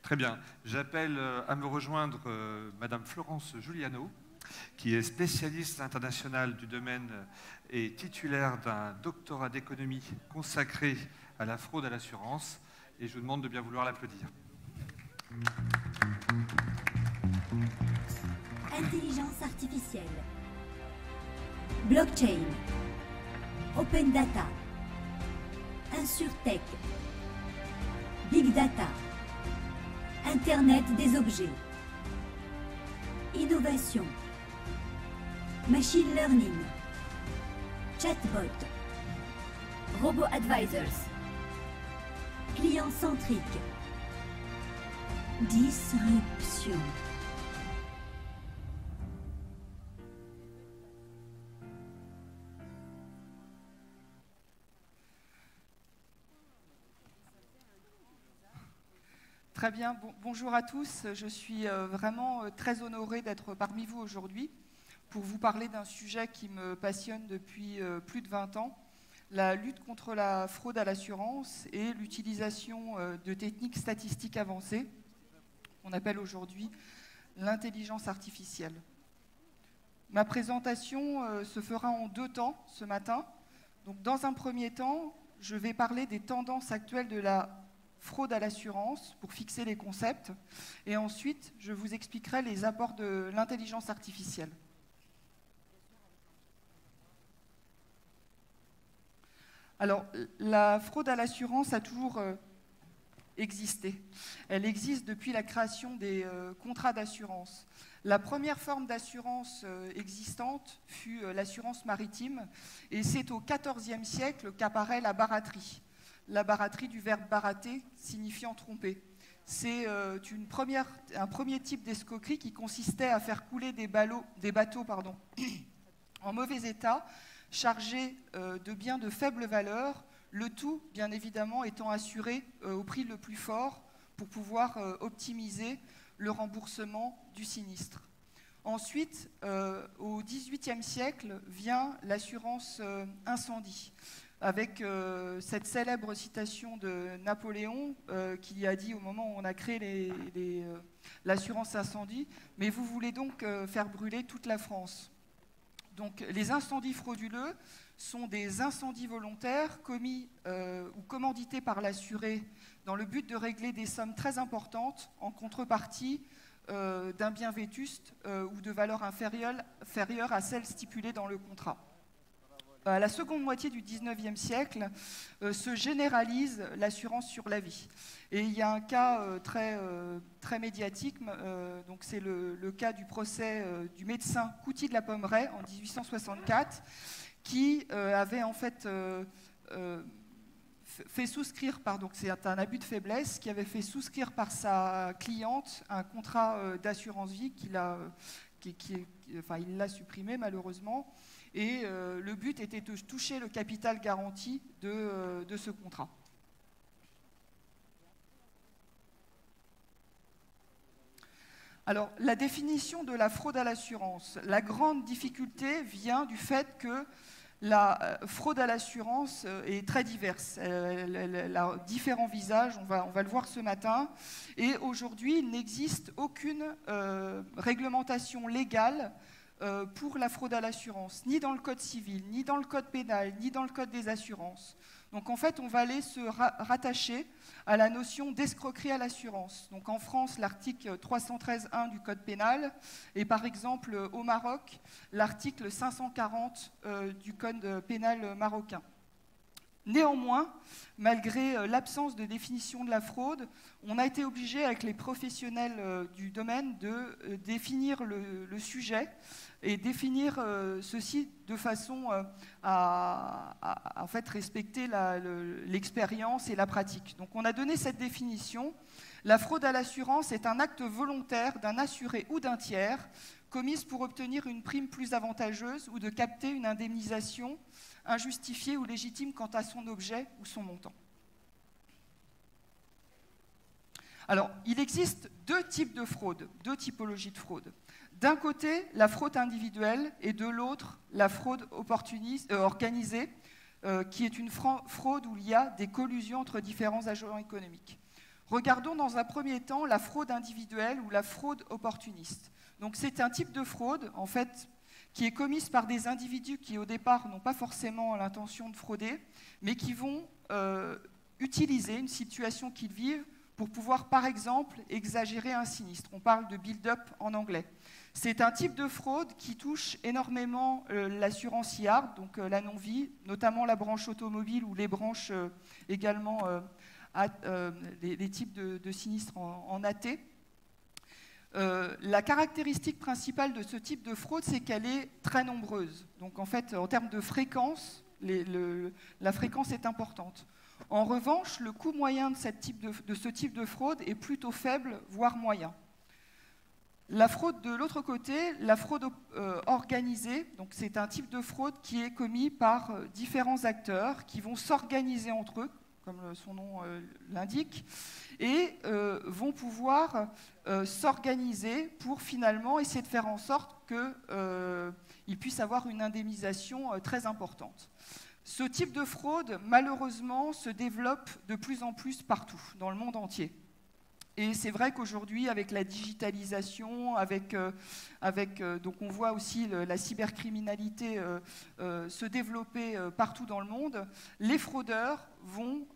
Très bien. J'appelle à me rejoindre Madame Florence Giuliano, qui est spécialiste internationale du domaine et titulaire d'un doctorat d'économie consacré à la fraude à l'assurance. Et je vous demande de bien vouloir l'applaudir. Intelligence artificielle, blockchain, open data, insurtech, big data, Internet des objets, innovation, machine learning, chatbot, robo-advisors, client-centrique, disruption. Très bien, bonjour à tous. Je suis vraiment très honorée d'être parmi vous aujourd'hui pour vous parler d'un sujet qui me passionne depuis plus de 20 ans, la lutte contre la fraude à l'assurance et l'utilisation de techniques statistiques avancées, qu'on appelle aujourd'hui l'intelligence artificielle. Ma présentation se fera en 2 temps ce matin. Donc, dans un premier temps, je vais parler des tendances actuelles de la fraude à l'assurance pour fixer les concepts. Et ensuite, je vous expliquerai les apports de l'intelligence artificielle. Alors, la fraude à l'assurance a toujours existé. Elle existe depuis la création des contrats d'assurance. La première forme d'assurance existante fut l'assurance maritime, et c'est au XIVe siècle qu'apparaît la baratterie. La baratterie du verbe barater, signifiant tromper. C'est un premier type d'escroquerie qui consistait à faire couler des bateaux en mauvais état, chargés de biens de faible valeur, le tout, bien évidemment, étant assuré au prix le plus fort pour pouvoir optimiser le remboursement du sinistre. Ensuite, au XVIIIe siècle, vient l'assurance incendie, avec cette célèbre citation de Napoléon qui a dit au moment où on a créé l'assurance incendie « Mais vous voulez donc faire brûler toute la France ». Donc les incendies frauduleux sont des incendies volontaires commis ou commandités par l'assuré dans le but de régler des sommes très importantes en contrepartie d'un bien vétuste ou de valeur inférieure à celle stipulée dans le contrat. À la seconde moitié du XIXe siècle, se généralise l'assurance sur la vie. Et il y a un cas très médiatique, donc c'est le cas du procès du médecin Couty de la Pommeraye en 1864, qui avait en fait fait souscrire, c'est un abus de faiblesse, qui avait fait souscrire par sa cliente un contrat d'assurance vie il l'a supprimé malheureusement. Et le but était de toucher le capital garanti de ce contrat. Alors, la définition de la fraude à l'assurance. La grande difficulté vient du fait que la fraude à l'assurance est très diverse. Elle a différents visages, on va le voir ce matin. Et aujourd'hui, il n'existe aucune réglementation légale pour la fraude à l'assurance, ni dans le code civil, ni dans le code pénal, ni dans le code des assurances. Donc en fait, on va aller se rattacher à la notion d'escroquerie à l'assurance. Donc en France, l'article 313.1 du code pénal, et par exemple au Maroc, l'article 540 du code pénal marocain. Néanmoins, malgré l'absence de définition de la fraude, on a été obligé, avec les professionnels du domaine, de définir le sujet et définir ceci de façon à en fait, respecter l'expérience et la pratique. Donc on a donné cette définition. La fraude à l'assurance est un acte volontaire d'un assuré ou d'un tiers commise pour obtenir une prime plus avantageuse ou de capter une indemnisation injustifiée ou légitime quant à son objet ou son montant. Alors, il existe 2 types de fraude, 2 typologies de fraude. D'un côté, la fraude individuelle et de l'autre, la fraude organisée, qui est une fraude où il y a des collusions entre différents agents économiques. Regardons dans un premier temps la fraude individuelle ou la fraude opportuniste. Donc c'est un type de fraude, en fait, qui est commise par des individus qui, au départ, n'ont pas forcément l'intention de frauder, mais qui vont utiliser une situation qu'ils vivent pour pouvoir, par exemple, exagérer un sinistre. On parle de build-up en anglais. C'est un type de fraude qui touche énormément l'assurance IARD, donc la non-vie, notamment la branche automobile ou les branches également, les types de sinistres en AT. La caractéristique principale de ce type de fraude, c'est qu'elle est très nombreuse. Donc en fait, en termes de fréquence, la fréquence est importante. En revanche, le coût moyen de ce type de fraude est plutôt faible, voire moyen. La fraude de l'autre côté, la fraude organisée, donc c'est un type de fraude qui est commis par différents acteurs qui vont s'organiser entre eux, comme son nom l'indique, et vont pouvoir s'organiser pour finalement essayer de faire en sorte qu'ils puissent avoir une indemnisation très importante. Ce type de fraude, malheureusement, se développe de plus en plus partout, dans le monde entier. Et c'est vrai qu'aujourd'hui, avec la digitalisation, donc on voit aussi la cybercriminalité se développer partout dans le monde, les fraudeurs vont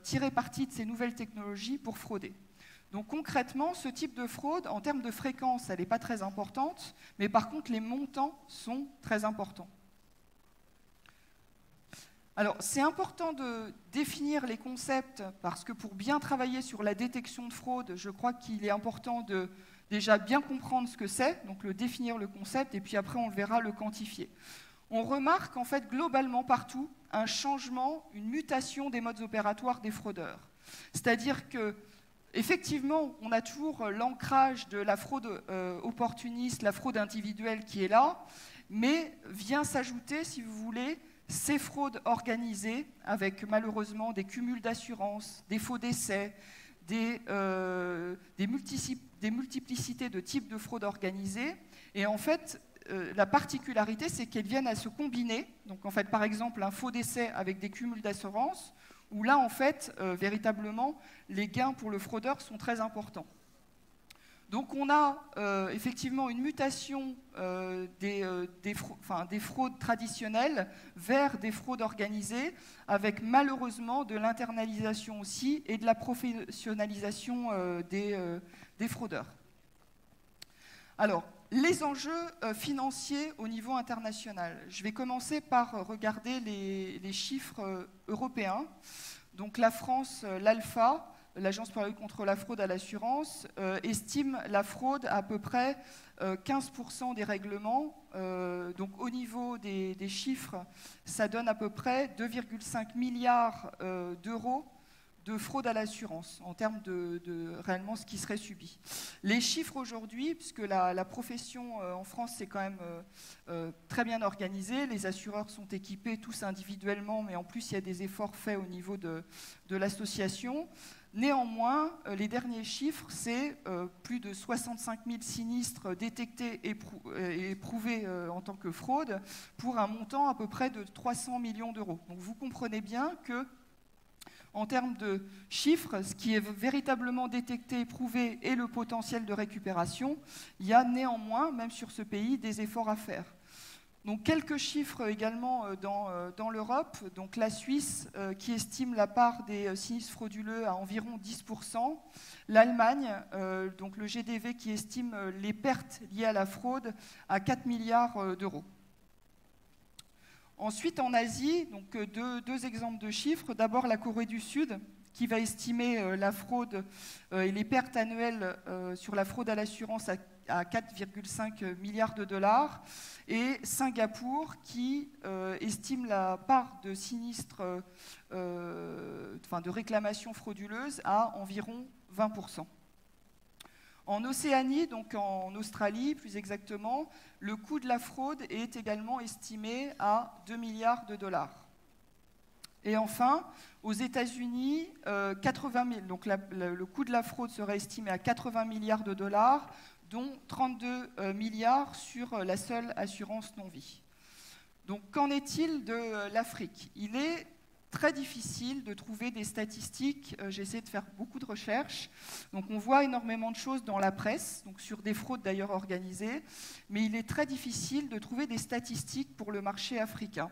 tirer parti de ces nouvelles technologies pour frauder. Donc concrètement, ce type de fraude, en termes de fréquence, elle n'est pas très importante, mais par contre, les montants sont très importants. Alors, c'est important de définir les concepts parce que pour bien travailler sur la détection de fraude, je crois qu'il est important de déjà bien comprendre ce que c'est, donc définir le concept, et puis après on le verra le quantifier. On remarque en fait globalement partout un changement, une mutation des modes opératoires des fraudeurs. C'est-à-dire que effectivement, on a toujours l'ancrage de la fraude opportuniste, la fraude individuelle qui est là, mais vient s'ajouter, si vous voulez, ces fraudes organisées, avec malheureusement des cumuls d'assurances, des faux décès, des multiplicités de types de fraudes organisées. Et en fait, la particularité, c'est qu'elles viennent à se combiner. Donc en fait, par exemple, un faux décès avec des cumuls d'assurances, où là, en fait, véritablement, les gains pour le fraudeur sont très importants. Donc on a effectivement une mutation des fraudes traditionnelles vers des fraudes organisées, avec malheureusement de l'internalisation aussi et de la professionnalisation des fraudeurs. Alors, les enjeux financiers au niveau international. Je vais commencer par regarder les chiffres européens. Donc la France, l'ALPHA, l'Agence pour la lutte contre la fraude à l'assurance, estime la fraude à peu près 15% des règlements. Donc au niveau des chiffres, ça donne à peu près 2,5 milliards d'euros de fraude à l'assurance, en termes de réellement ce qui serait subi. Les chiffres aujourd'hui, puisque la profession en France c'est quand même très bien organisé, les assureurs sont équipés tous individuellement, mais en plus il y a des efforts faits au niveau de l'association. Néanmoins, les derniers chiffres, c'est plus de 65 000 sinistres détectés et prouvés en tant que fraude, pour un montant à peu près de 300 millions d'euros. Donc vous comprenez bien que, en termes de chiffres, ce qui est véritablement détecté, prouvé et le potentiel de récupération, il y a néanmoins, même sur ce pays, des efforts à faire. Donc quelques chiffres également dans l'Europe. Donc la Suisse qui estime la part des sinistres frauduleux à environ 10%. L'Allemagne, donc le GDV qui estime les pertes liées à la fraude à 4 milliards d'euros. Ensuite, en Asie, donc deux exemples de chiffres. D'abord, la Corée du Sud, qui va estimer la fraude et les pertes annuelles sur la fraude à l'assurance à 4,5 milliards de dollars. Et Singapour, qui estime la part de sinistres, de réclamations frauduleuses à environ 20%. En Océanie, donc en Australie plus exactement, le coût de la fraude est également estimé à 2 milliards de dollars. Et enfin, aux États-Unis, 80 000, donc le coût de la fraude serait estimé à 80 milliards de dollars, dont 32 milliards sur la seule assurance non-vie. Donc qu'en est-il de l'Afrique ? Il est très difficile de trouver des statistiques. J'ai essayé de faire beaucoup de recherches. Donc on voit énormément de choses dans la presse, donc sur des fraudes d'ailleurs organisées, mais il est très difficile de trouver des statistiques pour le marché africain.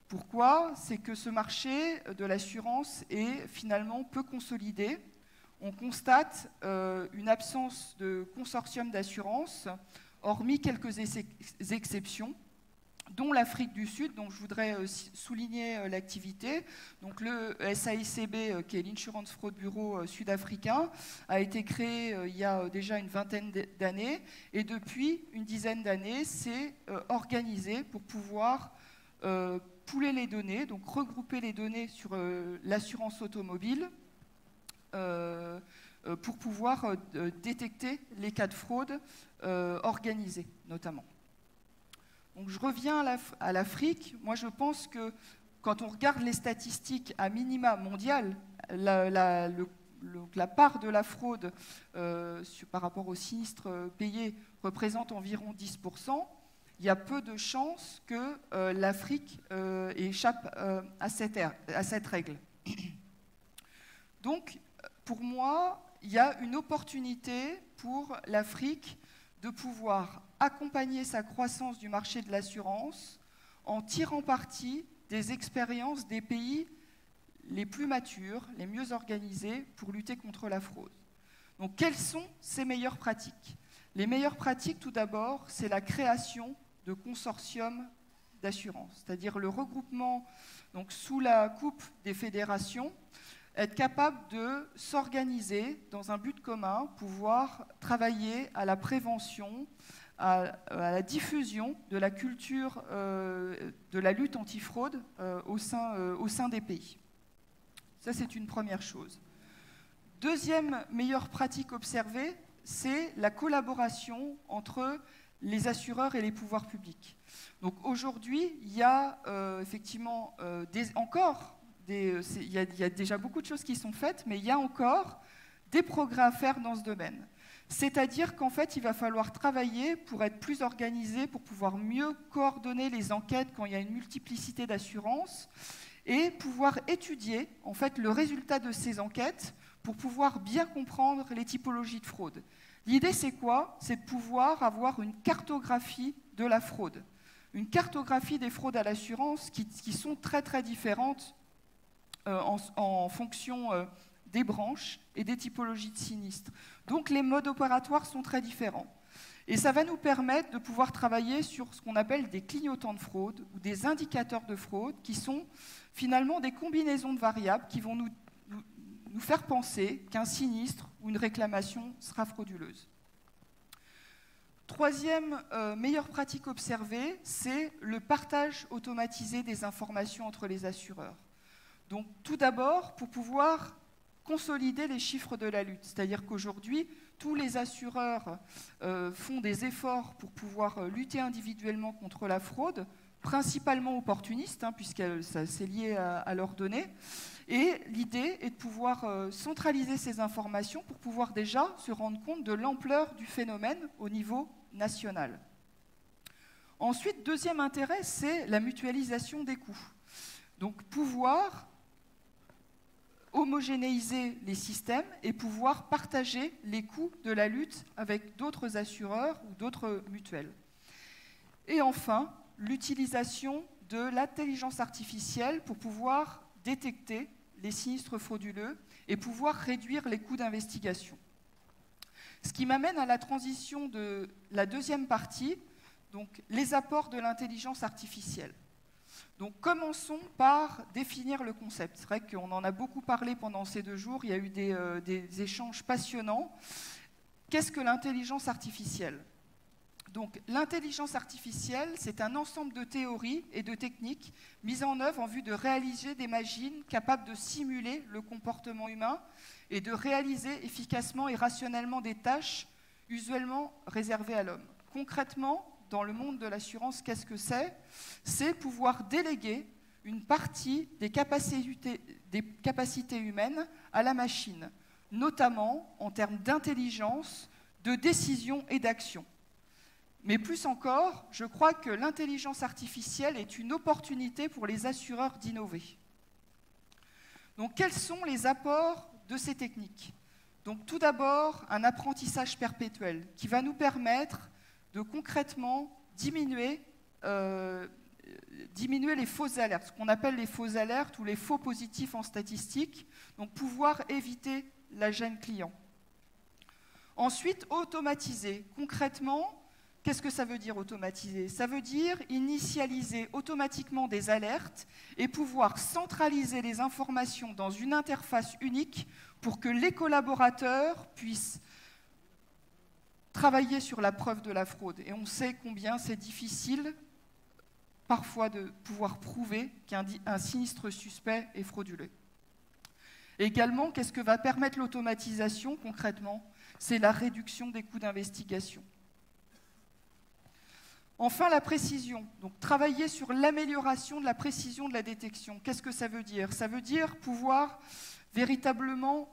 Pourquoi? C'est que ce marché de l'assurance est finalement peu consolidé. On constate une absence de consortium d'assurance, hormis quelques exceptions, dont l'Afrique du Sud, dont je voudrais souligner l'activité. Donc le SAICB, qui est l'Insurance Fraud Bureau sud-africain, a été créé il y a déjà une vingtaine d'années, et depuis une dizaine d'années, c'est organisé pour pouvoir pooler les données, donc regrouper les données sur l'assurance automobile, pour pouvoir détecter les cas de fraude organisés, notamment. Donc je reviens à l'Afrique. Moi, je pense que quand on regarde les statistiques à minima mondiales, la part de la fraude par rapport aux sinistres payés représente environ 10%. Il y a peu de chances que l'Afrique échappe à cette règle. Donc, pour moi, il y a une opportunité pour l'Afrique de pouvoir accompagner sa croissance du marché de l'assurance en tirant parti des expériences des pays les plus matures, les mieux organisés pour lutter contre la fraude. Donc, quelles sont ces meilleures pratiques? Les meilleures pratiques, tout d'abord, c'est la création de consortiums d'assurance, c'est-à-dire le regroupement, donc sous la coupe des fédérations, être capable de s'organiser dans un but commun, pouvoir travailler à la prévention, à la diffusion de la culture de la lutte antifraude au sein des pays. Ça, c'est une première chose. Deuxième meilleure pratique observée, c'est la collaboration entre les assureurs et les pouvoirs publics. Donc aujourd'hui, il y a effectivement il y a déjà beaucoup de choses qui sont faites, mais il y a encore des progrès à faire dans ce domaine. C'est-à-dire qu'en fait, il va falloir travailler pour être plus organisé, pour pouvoir mieux coordonner les enquêtes quand il y a une multiplicité d'assurances et pouvoir étudier en fait le résultat de ces enquêtes pour pouvoir bien comprendre les typologies de fraude. L'idée, c'est quoi? C'est de pouvoir avoir une cartographie de la fraude, une cartographie des fraudes à l'assurance qui sont très très différentes en fonction des branches et des typologies de sinistres. Donc les modes opératoires sont très différents. Et ça va nous permettre de pouvoir travailler sur ce qu'on appelle des clignotants de fraude ou des indicateurs de fraude qui sont finalement des combinaisons de variables qui vont nous faire penser qu'un sinistre ou une réclamation sera frauduleuse. Troisième meilleure pratique observée, c'est le partage automatisé des informations entre les assureurs. Donc tout d'abord, pour pouvoir consolider les chiffres de la lutte, c'est-à-dire qu'aujourd'hui, tous les assureurs font des efforts pour pouvoir lutter individuellement contre la fraude, principalement opportuniste, puisque c'est lié à leurs données. Et l'idée est de pouvoir centraliser ces informations pour pouvoir déjà se rendre compte de l'ampleur du phénomène au niveau national. Ensuite, deuxième intérêt, c'est la mutualisation des coûts. Donc pouvoir homogénéiser les systèmes et pouvoir partager les coûts de la lutte avec d'autres assureurs ou d'autres mutuelles. Et enfin, l'utilisation de l'intelligence artificielle pour pouvoir détecter les sinistres frauduleux et pouvoir réduire les coûts d'investigation. Ce qui m'amène à la transition de la deuxième partie, donc les apports de l'intelligence artificielle. Donc commençons par définir le concept. C'est vrai qu'on en a beaucoup parlé pendant ces 2 jours, il y a eu des échanges passionnants. Qu'est-ce que l'intelligence artificielle? Donc l'intelligence artificielle, c'est un ensemble de théories et de techniques mises en œuvre en vue de réaliser des machines capables de simuler le comportement humain et de réaliser efficacement et rationnellement des tâches usuellement réservées à l'homme. Concrètement, dans le monde de l'assurance, qu'est-ce que c'est? C'est pouvoir déléguer une partie des capacités humaines à la machine, notamment en termes d'intelligence, de décision et d'action. Mais plus encore, je crois que l'intelligence artificielle est une opportunité pour les assureurs d'innover. Donc, quels sont les apports de ces techniques? Donc, tout d'abord, un apprentissage perpétuel qui va nous permettre de concrètement diminuer les fausses alertes, ce qu'on appelle les fausses alertes ou les faux positifs en statistique, donc pouvoir éviter la gêne client. Ensuite, automatiser. Concrètement, qu'est-ce que ça veut dire automatiser? Ça veut dire initialiser automatiquement des alertes et pouvoir centraliser les informations dans une interface unique pour que les collaborateurs puissent travailler sur la preuve de la fraude. Et on sait combien c'est difficile parfois de pouvoir prouver qu'un sinistre suspect est frauduleux. Également, qu'est-ce que va permettre l'automatisation concrètement? C'est la réduction des coûts d'investigation. Enfin, la précision. Donc, travailler sur l'amélioration de la précision de la détection. Qu'est-ce que ça veut dire? Ça veut dire pouvoir véritablement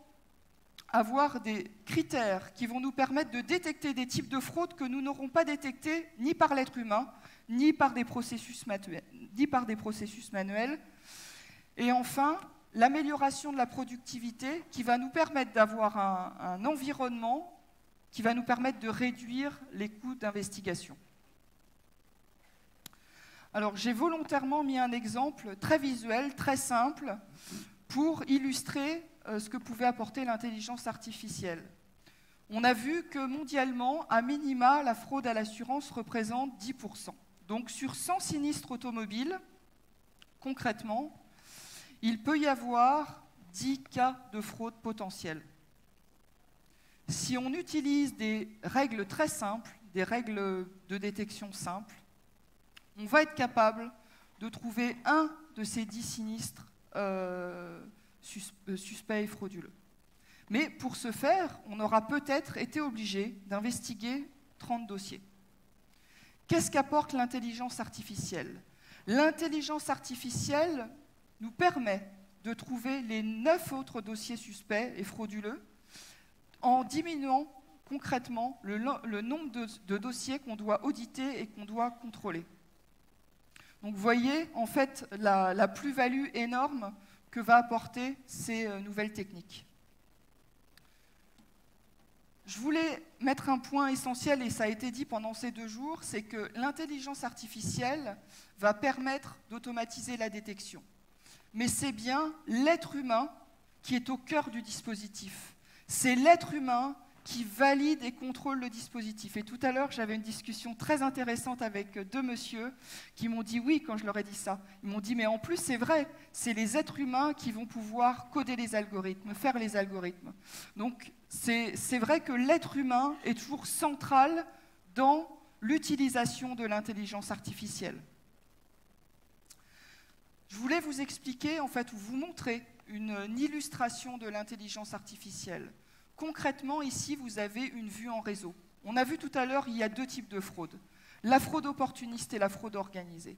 avoir des critères qui vont nous permettre de détecter des types de fraudes que nous n'aurons pas détectés ni par l'être humain, ni par des processus manuels. Et enfin, l'amélioration de la productivité qui va nous permettre d'avoir un environnement qui va nous permettre de réduire les coûts d'investigation. Alors, j'ai volontairement mis un exemple très visuel, très simple, pour illustrer ce que pouvait apporter l'intelligence artificielle. On a vu que mondialement, à minima, la fraude à l'assurance représente 10%. Donc sur 100 sinistres automobiles, concrètement, il peut y avoir 10 cas de fraude potentiels. Si on utilise des règles très simples, des règles de détection simples, on va être capable de trouver un de ces 10 sinistres suspects et frauduleux. Mais pour ce faire, on aura peut-être été obligé d'investiguer 30 dossiers. Qu'est-ce qu'apporte l'intelligence artificielle? L'intelligence artificielle nous permet de trouver les 9 autres dossiers suspects et frauduleux en diminuant concrètement le nombre de dossiers qu'on doit auditer et qu'on doit contrôler. Donc vous voyez en fait la plus-value énorme que va apporter ces nouvelles techniques. Je voulais mettre un point essentiel, et ça a été dit pendant ces 2 jours, c'est que l'intelligence artificielle va permettre d'automatiser la détection. Mais c'est bien l'être humain qui est au cœur du dispositif. C'est l'être humain qui valide et contrôle le dispositif. Et tout à l'heure, j'avais une discussion très intéressante avec 2 messieurs qui m'ont dit oui quand je leur ai dit ça. Ils m'ont dit mais en plus c'est vrai, c'est les êtres humains qui vont pouvoir coder les algorithmes, faire les algorithmes. Donc c'est vrai que l'être humain est toujours central dans l'utilisation de l'intelligence artificielle. Je voulais vous expliquer, en fait, ou vous montrer une illustration de l'intelligence artificielle. Concrètement, ici, vous avez une vue en réseau. On a vu tout à l'heure, il y a 2 types de fraude. La fraude opportuniste et la fraude organisée.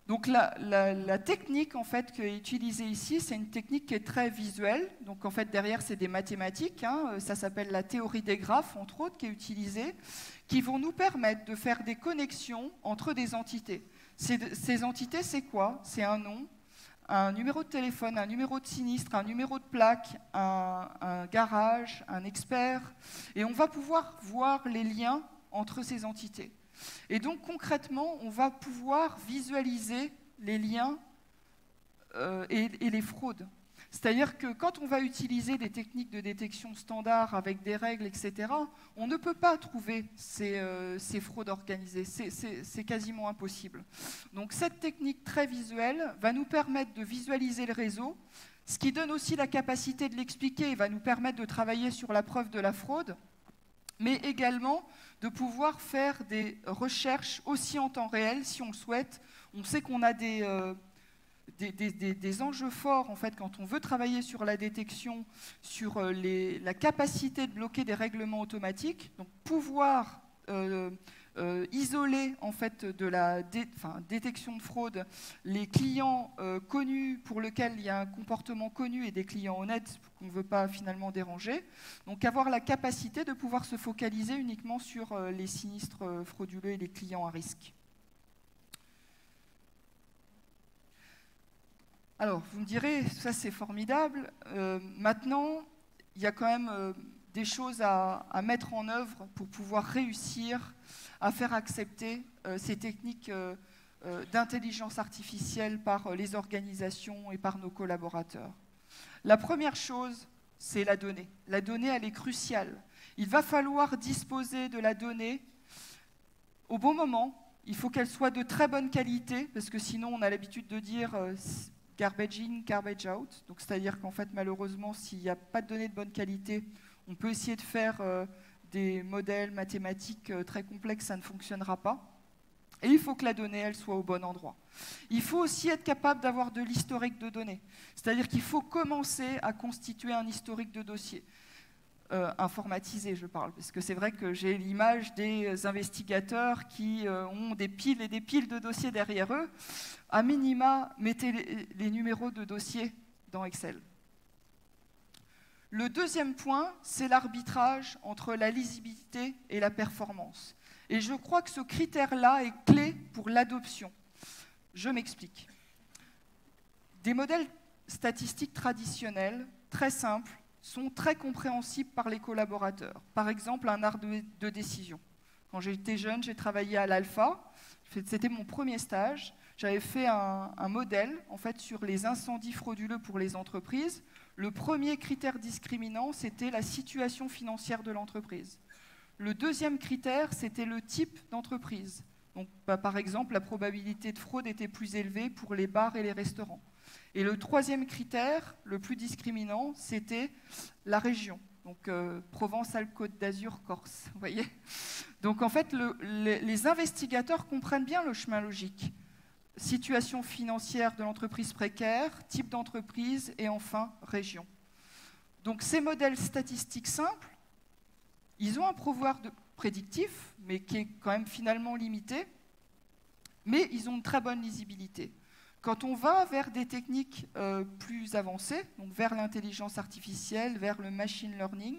Donc la technique en fait, qui est utilisée ici, c'est une technique qui est très visuelle. Donc en fait, derrière, c'est des mathématiques. Ça s'appelle la théorie des graphes, entre autres, qui est utilisée, qui vont nous permettre de faire des connexions entre des entités. Ces entités, c'est quoi? C'est un nom, un numéro de téléphone, un numéro de sinistre, un numéro de plaque, un garage, un expert. Et on va pouvoir voir les liens entre ces entités. Et donc, concrètement, on va pouvoir visualiser les liens et les fraudes. C'est-à-dire que quand on va utiliser des techniques de détection standard avec des règles, etc., on ne peut pas trouver ces fraudes organisées. C'est quasiment impossible. Donc, cette technique très visuelle va nous permettre de visualiser le réseau, ce qui donne aussi la capacité de l'expliquer et va nous permettre de travailler sur la preuve de la fraude, mais également de pouvoir faire des recherches aussi en temps réel, si on le souhaite. On sait qu'on a des enjeux forts, en fait, quand on veut travailler sur la détection, sur la capacité de bloquer des règlements automatiques, donc pouvoir isoler, en fait, de la détection de fraude les clients connus pour lesquels il y a un comportement connu et des clients honnêtes qu'on ne veut pas finalement déranger. Donc avoir la capacité de pouvoir se focaliser uniquement sur les sinistres frauduleux et les clients à risque. Alors, vous me direz, ça c'est formidable. Maintenant, il y a quand même des choses à mettre en œuvre pour pouvoir réussir à faire accepter ces techniques d'intelligence artificielle par les organisations et par nos collaborateurs. La première chose, c'est la donnée. La donnée, elle est cruciale. Il va falloir disposer de la donnée au bon moment. Il faut qu'elle soit de très bonne qualité, parce que sinon, on a l'habitude de dire garbage in, garbage out. Donc, c'est-à-dire qu'en fait, malheureusement, s'il n'y a pas de données de bonne qualité, on peut essayer de faire des modèles mathématiques très complexes, ça ne fonctionnera pas. Et il faut que la donnée, elle soit au bon endroit. Il faut aussi être capable d'avoir de l'historique de données. C'est-à-dire qu'il faut commencer à constituer un historique de dossier. Informatisé, je parle, parce que c'est vrai que j'ai l'image des investigateurs qui ont des piles et des piles de dossiers derrière eux. À minima, mettez les numéros de dossiers dans Excel. Le deuxième point, c'est l'arbitrage entre la lisibilité et la performance. Et je crois que ce critère-là est clé pour l'adoption. Je m'explique. Des modèles statistiques traditionnels, très simples, sont très compréhensibles par les collaborateurs. Par exemple, un art de décision. Quand j'étais jeune, j'ai travaillé à l'Alpha. C'était mon premier stage. J'avais fait un modèle en fait, sur les incendies frauduleux pour les entreprises. Le premier critère discriminant, c'était la situation financière de l'entreprise. Le deuxième critère, c'était le type d'entreprise. Donc, par exemple, la probabilité de fraude était plus élevée pour les bars et les restaurants. Et le troisième critère, le plus discriminant, c'était la région. Donc, Provence-Alpes-Côte d'Azur, Corse. Vous voyez ? Donc, en fait, les investigateurs comprennent bien le chemin logique. Situation financière de l'entreprise précaire, type d'entreprise et enfin, région. Donc, ces modèles statistiques simples, ils ont un pouvoir prédictif, mais qui est quand même finalement limité, mais ils ont une très bonne lisibilité. Quand on va vers des techniques plus avancées, donc vers l'intelligence artificielle, vers le machine learning,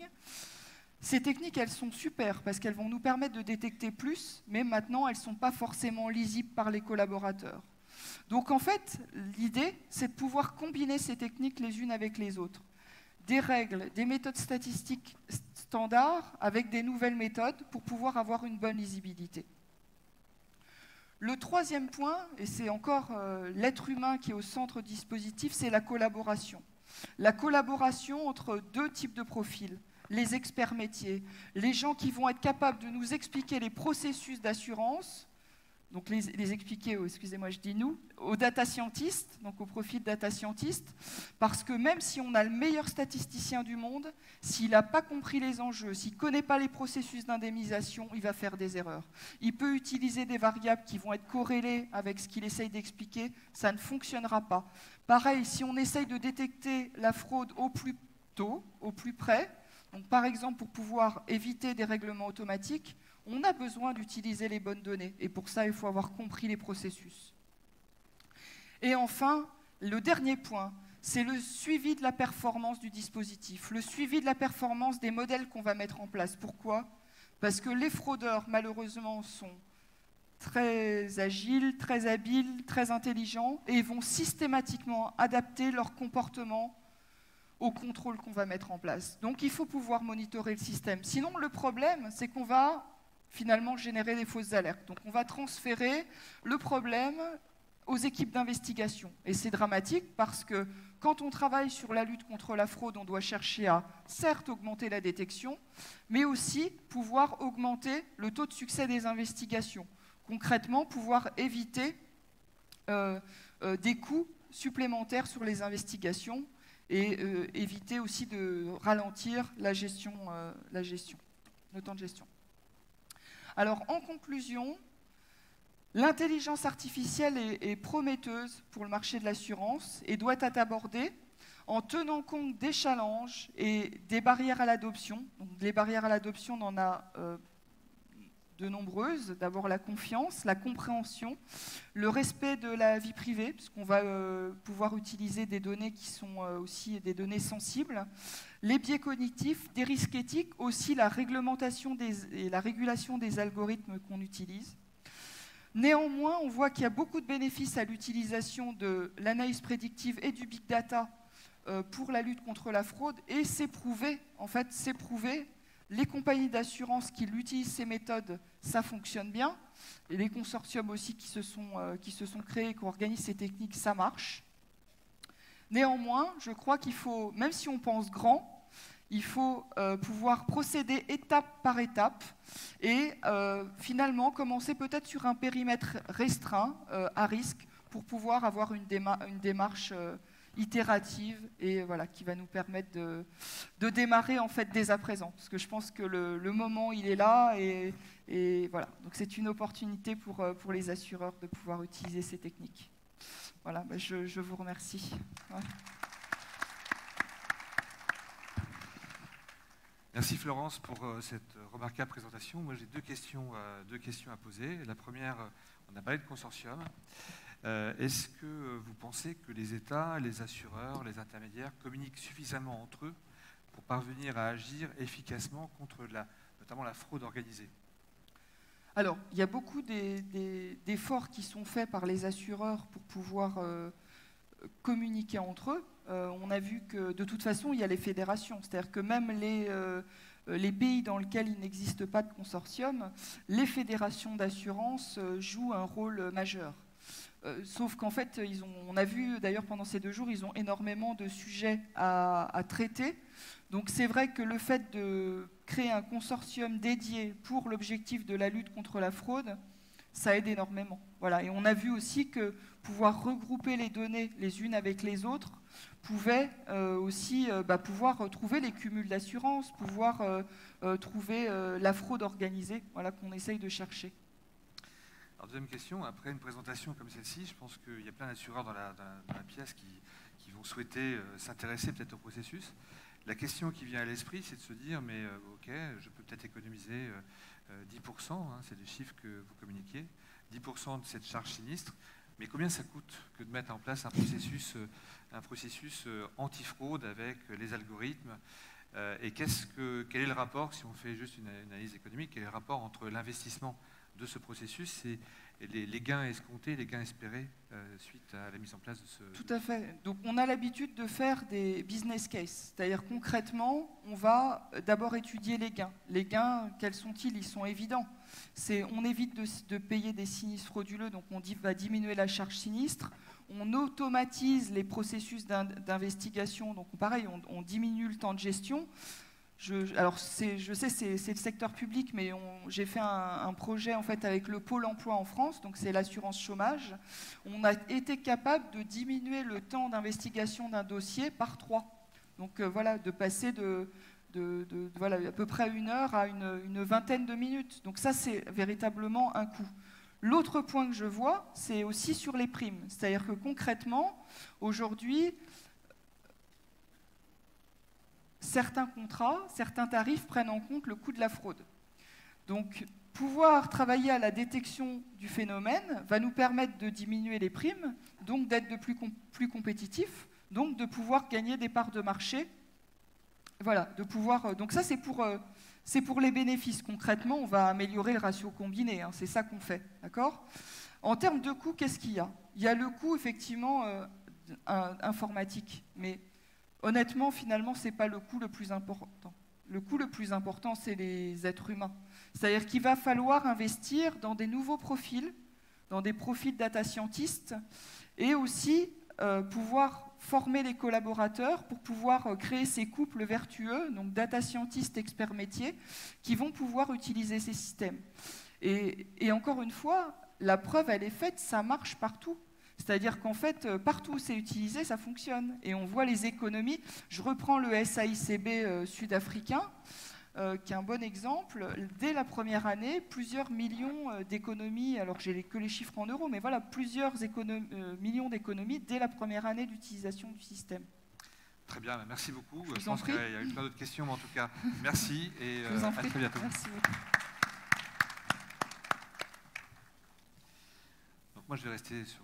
ces techniques, elles sont super parce qu'elles vont nous permettre de détecter plus, mais maintenant, elles ne sont pas forcément lisibles par les collaborateurs. Donc en fait, l'idée, c'est de pouvoir combiner ces techniques les unes avec les autres. Des règles, des méthodes statistiques standards avec des nouvelles méthodes pour pouvoir avoir une bonne lisibilité. Le troisième point, et c'est encore l'être humain qui est au centre du dispositif, c'est la collaboration. La collaboration entre deux types de profils, les experts métiers, les gens qui vont être capables de nous expliquer les processus d'assurance, donc les expliquer, excusez-moi, je dis nous, aux data scientists, donc au profil data scientist, parce que même si on a le meilleur statisticien du monde, s'il n'a pas compris les enjeux, s'il ne connaît pas les processus d'indemnisation, il va faire des erreurs. Il peut utiliser des variables qui vont être corrélées avec ce qu'il essaye d'expliquer, ça ne fonctionnera pas. Pareil, si on essaye de détecter la fraude au plus tôt, au plus près, donc par exemple pour pouvoir éviter des règlements automatiques, on a besoin d'utiliser les bonnes données. Et pour ça, il faut avoir compris les processus. Et enfin, le dernier point, c'est le suivi de la performance du dispositif, le suivi de la performance des modèles qu'on va mettre en place. Pourquoi ? Parce que les fraudeurs, malheureusement, sont très agiles, très habiles, très intelligents, et vont systématiquement adapter leur comportement au contrôle qu'on va mettre en place. Donc, il faut pouvoir monitorer le système. Sinon, le problème, c'est qu'on va finalement générer des fausses alertes. Donc on va transférer le problème aux équipes d'investigation. Et c'est dramatique parce que quand on travaille sur la lutte contre la fraude, on doit chercher à, certes, augmenter la détection, mais aussi pouvoir augmenter le taux de succès des investigations. Concrètement, pouvoir éviter des coûts supplémentaires sur les investigations et éviter aussi de ralentir la gestion, le temps de gestion. Alors, en conclusion, l'intelligence artificielle est prometteuse pour le marché de l'assurance et doit être abordée en tenant compte des challenges et des barrières à l'adoption. Donc, les barrières à l'adoption, on en a de nombreuses. D'abord, la confiance, la compréhension, le respect de la vie privée, puisqu'on va pouvoir utiliser des données qui sont aussi des données sensibles, les biais cognitifs, des risques éthiques, aussi la réglementation et la régulation des algorithmes qu'on utilise. Néanmoins, on voit qu'il y a beaucoup de bénéfices à l'utilisation de l'analyse prédictive et du big data pour la lutte contre la fraude, et c'est prouvé, en fait, c'est prouvé. Les compagnies d'assurance qui utilisent ces méthodes, ça fonctionne bien, et les consortiums aussi qui se sont créés, qui organisent ces techniques, ça marche. Néanmoins, je crois qu'il faut, même si on pense grand, il faut pouvoir procéder étape par étape et finalement commencer peut-être sur un périmètre restreint, à risque, pour pouvoir avoir une démarche itérative et voilà, qui va nous permettre de démarrer en fait dès à présent. Parce que je pense que le moment, il est là et voilà. Donc c'est une opportunité pour les assureurs de pouvoir utiliser ces techniques. Voilà, ben je vous remercie. Ouais. Merci Florence pour cette remarquable présentation. Moi j'ai deux questions à poser. La première, on a parlé de consortium. Est-ce que vous pensez que les États, les assureurs, les intermédiaires communiquent suffisamment entre eux pour parvenir à agir efficacement contre notamment la fraude organisée? Alors, il y a beaucoup d'efforts qui sont faits par les assureurs pour pouvoir communiquer entre eux. On a vu que de toute façon, il y a les fédérations, c'est-à-dire que même les pays dans lesquels il n'existe pas de consortium, les fédérations d'assurance jouent un rôle majeur. Sauf qu'en fait, on a vu d'ailleurs pendant ces 2 jours, ils ont énormément de sujets à traiter. Donc c'est vrai que le fait de créer un consortium dédié pour l'objectif de la lutte contre la fraude, ça aide énormément. Voilà. Et on a vu aussi que pouvoir regrouper les données les unes avec les autres pouvait aussi pouvoir trouver les cumuls d'assurance, pouvoir trouver la fraude organisée, voilà, qu'on essaye de chercher. Alors, deuxième question, après une présentation comme celle-ci, je pense qu'il y a plein d'assureurs dans la pièce qui vont souhaiter s'intéresser peut-être au processus. La question qui vient à l'esprit, c'est de se dire, mais ok, je peux peut-être économiser 10%, hein, c'est le chiffre que vous communiquiez, 10% de cette charge sinistre, mais combien ça coûte que de mettre en place un processus anti-fraude avec les algorithmes et quel est le rapport, si on fait juste une analyse économique, quel est le rapport entre l'investissement de ce processus et les gains escomptés, les gains espérés suite à la mise en place de ce... Tout à fait. Donc on a l'habitude de faire des business cases, c'est-à-dire concrètement, on va d'abord étudier les gains. Les gains, quels sont-ils? Ils sont évidents. On évite de payer des sinistres frauduleux, donc on va diminuer la charge sinistre. On automatise les processus d'investigation, donc pareil, on diminue le temps de gestion. Je sais, c'est le secteur public, mais j'ai fait un projet en fait avec le Pôle emploi en France, donc c'est l'assurance chômage. On a été capable de diminuer le temps d'investigation d'un dossier par 3. Donc voilà, de passer voilà, à peu près 1 heure à une vingtaine de minutes. Donc ça, c'est véritablement un coût. L'autre point que je vois, c'est aussi sur les primes. C'est-à-dire que concrètement, aujourd'hui, certains contrats, certains tarifs prennent en compte le coût de la fraude. Donc, pouvoir travailler à la détection du phénomène va nous permettre de diminuer les primes, donc d'être plus compétitifs, donc de pouvoir gagner des parts de marché. Voilà, donc ça, c'est pour les bénéfices. Concrètement, on va améliorer le ratio combiné, hein, c'est ça qu'on fait, d'accord? En termes de coût, qu'est-ce qu'il y a? Il y a le coût, effectivement, informatique, mais honnêtement, finalement, ce n'est pas le coût le plus important. Le coût le plus important, c'est les êtres humains. C'est-à-dire qu'il va falloir investir dans des nouveaux profils, dans des profils data scientists, et aussi pouvoir former les collaborateurs pour pouvoir créer ces couples vertueux, donc data scientists, experts métiers, qui vont pouvoir utiliser ces systèmes. Et encore une fois, la preuve, elle est faite, ça marche partout. C'est-à-dire qu'en fait, partout où c'est utilisé, ça fonctionne. Et on voit les économies. Je reprends le SAICB sud-africain, qui est un bon exemple. Dès la première année, plusieurs millions d'économies, alors j'ai que les chiffres en euros, mais voilà, plusieurs millions d'économies dès la première année d'utilisation du système. Très bien, merci beaucoup. Je pense qu'il y a eu plein d'autres questions, mais en tout cas, merci et à très bientôt. Merci beaucoup. Donc moi, je vais rester sur